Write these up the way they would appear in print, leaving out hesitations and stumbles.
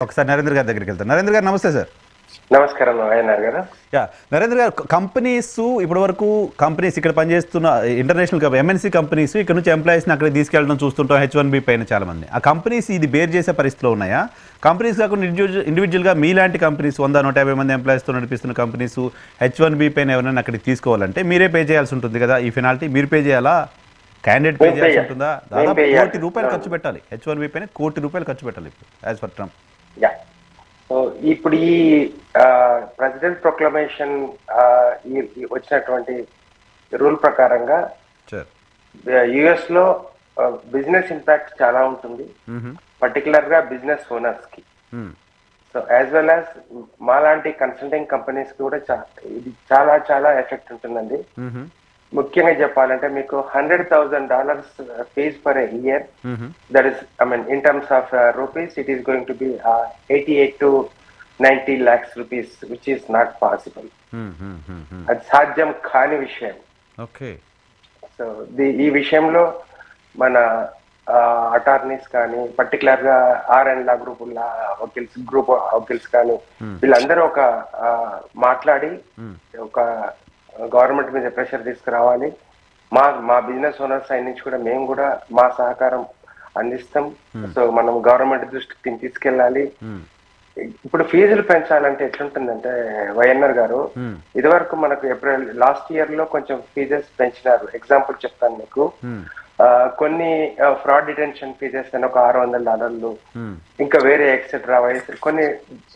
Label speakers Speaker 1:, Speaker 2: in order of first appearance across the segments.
Speaker 1: ఒకసారి నరేంద్ర గారి దగ్గరికి వెళ్తాను. నరేంద్ర గారు నమస్తే సార్.
Speaker 2: నమస్కారం అయ్యనార్ గారు.
Speaker 1: నరేంద్ర గారు, కంపెనీస్ ఇప్పటి వరకు కంపెనీస్ ఇక్కడ పనిచేస్తున్న ఇంటర్నేషనల్ ఎంఎన్సీ కంపెనీస్ ఇక్కడ నుంచి ఎంప్లాయీస్ని అక్కడ తీసుకెళ్ళడం చూస్తుంటాం H1B పైన చాలా మంది. ఆ కంపెనీస్ ఇది బేర్ చేసే పరిస్థితిలో ఉన్నాయా? కంపెనీస్ కాకుండా ఇండివిజువల్గా మీలాంటి కంపెనీస్ 100-150 మంది ఎంప్లాయీస్తో నడిపిస్తున్న కంపెనీస్ H1B పైన ఎవరైనా అక్కడికి తీసుకోవాలంటే మీరే పే చేయాల్సి ఉంటుంది కదా. ఈ పెనాల్టీ మీరు పే చేయాలా, క్యాండిడేట్ పే చేయాల్సి ఉంటుందా? దాదాపు ₹1,00,00,000 ఖర్చు పెట్టాలి. H1B పైన ₹1,00,00,000 ఖర్చు పెట్టాలి యాజ్ పర్ ట్రంప్.
Speaker 2: ఇప్పుడు ఈ ప్రెసిడెంట్ ప్రొక్లమేషన్ వచ్చినటువంటి రూల్ ప్రకారంగా యుఎస్ లో బిజినెస్ ఇంపాక్ట్ చాలా ఉంటుంది, పర్టికులర్ గా బిజినెస్ ఓనర్స్ కి. సో యాజ్ వెల్ యాజ్ మాలాంటి కన్సల్టింగ్ కంపెనీస్ కి కూడా ఇది చాలా చాలా ఎఫెక్ట్ ఉంటుందండి. ముఖ్యంగా చెప్పాలంటే మీకు $100,000 fees per year. That is in terms of rupees it is going to be 88 to 90 lakhs rupees, which is not possible. అది సాధ్యం కాని విషయం. సో ఈ విషయంలో మన అటార్నీస్ కానీ, పర్టికులర్ గా R&L గ్రూప్ వకీల్స్ కానీ వీళ్ళందరూ ఒక మాట్లాడి ఒక గవర్నమెంట్ మీద ప్రెషర్ తీసుకురావాలి. మా బిజినెస్ ఓనర్స్ సైడ్ నుంచి కూడా మేము కూడా మా సహకారం అందిస్తాం. సో మనం గవర్నమెంట్ దృష్టికి తీసుకెళ్ళాలి. ఇప్పుడు ఫీజులు పెంచాలంటే ఎట్లుంటుందంటే వైఎన్ఆర్ గారు, ఇదివరకు మనకు ఏప్రిల్ లాస్ట్ ఇయర్ లో కొంచెం ఫీజెస్ పెంచినారు. ఎగ్జాంపుల్ చెప్తాను మీకు. కొన్ని ఫ్రాడ్ డిటెన్షన్ ఫీజెస్ అని ఒక $600, ఇంకా వేరే ఎక్సెట్రా కొన్ని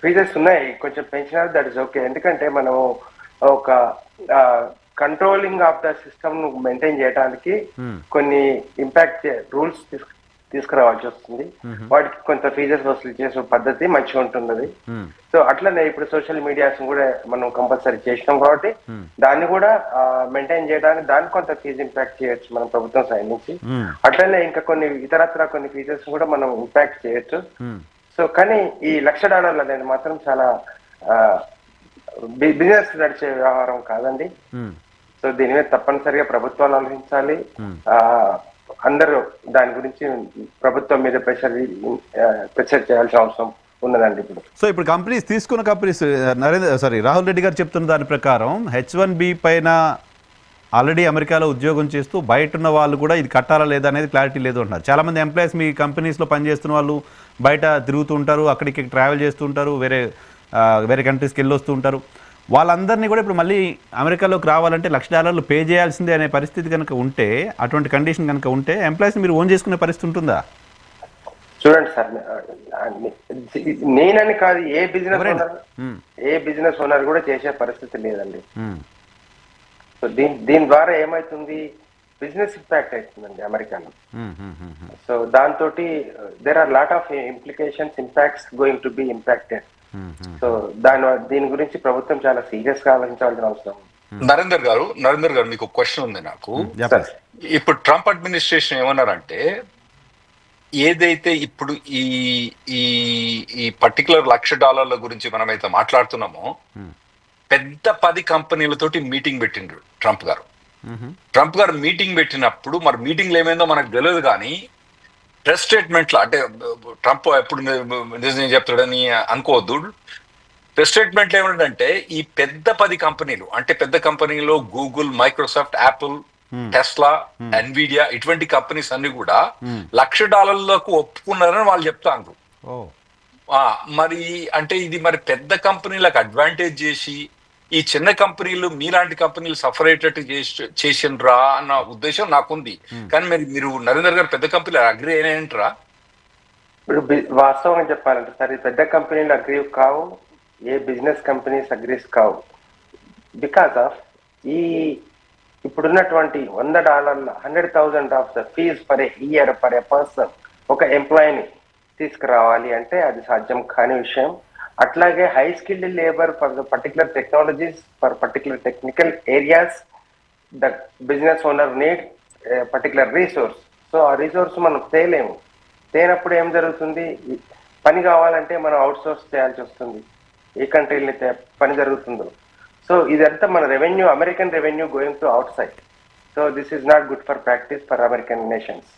Speaker 2: ఫీజెస్ ఉన్నాయి, కొంచెం పెంచినారు. That is okay. ఎందుకంటే మనం ఒక కంట్రోలింగ్ ఆఫ్ ద సిస్టమ్ ను మెయింటైన్ చేయడానికి కొన్ని ఇంపాక్ట్ రూల్స్ తీసుకురావాల్సి వస్తుంది. వాటికి కొంత ఫీజెస్ వసూలు చేసే పద్ధతి మంచిగా ఉంటుంది. సో అట్లనే ఇప్పుడు సోషల్ మీడియాస్ కూడా మనం కంపల్సరీ చేసినాం కాబట్టి దాన్ని కూడా మెయింటైన్ చేయడానికి దానికి కొంత ఫీజు ఇంపాక్ట్ చేయొచ్చు మనం ప్రభుత్వం సైడ్ నుంచి. అట్లనే ఇంకా కొన్ని ఇతరత్ర కొన్ని ఫీజెస్ కూడా మనం ఇంపాక్ట్ చేయొచ్చు. సో కానీ ఈ $1,00,000 అనేది మాత్రం చాలా బిజినెస్ నడిచే వ్యవహారం కాదండి. సో దీని మీద తప్పనిసరిగా ప్రభుత్వాలు ఆలోచించాలి. అందరూ దాని గురించి ప్రభుత్వం మీద ప్రెషర్ చేయాల్సిన అవసరం ఉన్నదండి ఇప్పుడు.
Speaker 1: సో ఇప్పుడు కంపెనీస్ తీసుకున్న కంపెనీస్ రాహుల్ రెడ్డి గారు చెప్తున్న దాని ప్రకారం H1B పైన ఆల్రెడీ అమెరికాలో ఉద్యోగం చేస్తూ బయట ఉన్న వాళ్ళు కూడా ఇది కట్టాలా లేదా అనేది క్లారిటీ లేదు అంటున్నారు. చాలా మంది ఎంప్లాయీస్ మీ కంపెనీస్లో పనిచేస్తున్న వాళ్ళు బయట తిరుగుతూ ఉంటారు, అక్కడికి ట్రావెల్ చేస్తూ ఉంటారు, వేరే కంట్రీస్కి వెళ్ళి వస్తూ ఉంటారు. వాళ్ళందరినీ కూడా ఇప్పుడు మళ్ళీ అమెరికాలోకి రావాలంటే $1,00,000 పే చేయాల్సిందే అనే పరిస్థితి కనుక ఉంటే, అటువంటి కండిషన్ కనుక ఉంటే ఎంప్లాయీస్ మీరు ఓన్ చేసుకునే పరిస్థితి ఉంటుందా?
Speaker 2: చూడండి సార్, నేనని కాదు, ఏ బిజినెస్ ఓనర్ కూడా చేసే పరిస్థితి లేదండి. సో దీని ద్వారా ఏమైతుంది, బిజినెస్ ఇంపాక్ట్ అవుతుందండి అమెరికాలో. సో దాంతో there are lot of implications, impacts going to be impacted. So దీని గురించి ప్రభుత్వం చాలా సీరియస్ గా ఆలోచించాల్సిన అవసరం.
Speaker 3: నరేందర్ గారు మీకు ఒక క్వశ్చన్ ఉంది నాకు. ఇప్పుడు ట్రంప్ అడ్మినిస్ట్రేషన్ ఏమన్నారంటే, ఏదైతే ఇప్పుడు ఈ ఈ పర్టికులర్ $1,00,000 గురించి మనమైతే మాట్లాడుతున్నామో, పెద్ద 10 కంపెనీలతోటి మీటింగ్ పెట్టిండ్రు ట్రంప్ గారు మీటింగ్ పెట్టినప్పుడు మరి మీటింగ్లు ఏమైందో మనకు తెలియదు, కానీ ప్రెస్ స్టేట్మెంట్లో, అంటే ట్రంప్ ఎప్పుడు నిజం చెప్తాడని అనుకోవద్దు, ప్రెస్ స్టేట్మెంట్లో ఏమిటంటే ఈ పెద్ద 10 కంపెనీలు, అంటే పెద్ద కంపెనీలో Google, Microsoft, Apple, Tesla, Nvidia, ఇటువంటి కంపెనీస్ అన్ని కూడా $1,00,000 ఒప్పుకున్నారని వాళ్ళు చెప్తాండ్రు. మరి అంటే ఇది మరి పెద్ద కంపెనీలకు అడ్వాంటేజ్ చేసి ఈ చిన్న కంపెనీలు, మీలాంటి కంపెనీలు సఫర్ అయ్యేటట్టు చేసిండ్రా అన్న ఉద్దేశం నాకుంది. కానీ మీరు నరేందర్ గారు పెద్ద కంపెనీలు అగ్రి అయినాయంటారా?
Speaker 2: ఇప్పుడు వాస్తవంగా చెప్పాలంటే సార్, పెద్ద కంపెనీలు అగ్రి కావు, ఏ బిజినెస్ కంపెనీస్ అగ్రీస్ కావు. బికాస్ ఆఫ్ ఇప్పుడున్నటువంటి $100,000 of the fees per year per a person ఒక ఎంప్లాయీని తీసుకురావాలి అంటే అది సాధ్యం కాని విషయం. అట్లాగే high skilled labour for the particular technologies, for particular technical areas, the business owner need particular resource. So ఆ రిసోర్స్ మనం తేనప్పుడు ఏం జరుగుతుంది, పని కావాలంటే మనం అవుట్ సోర్స్ చేయాల్సి వస్తుంది. ఏ కంట్రీలో పని జరుగుతుందో. సో ఇదంతా మన revenue, American revenue going to out side. So this is not good for practice for American nations.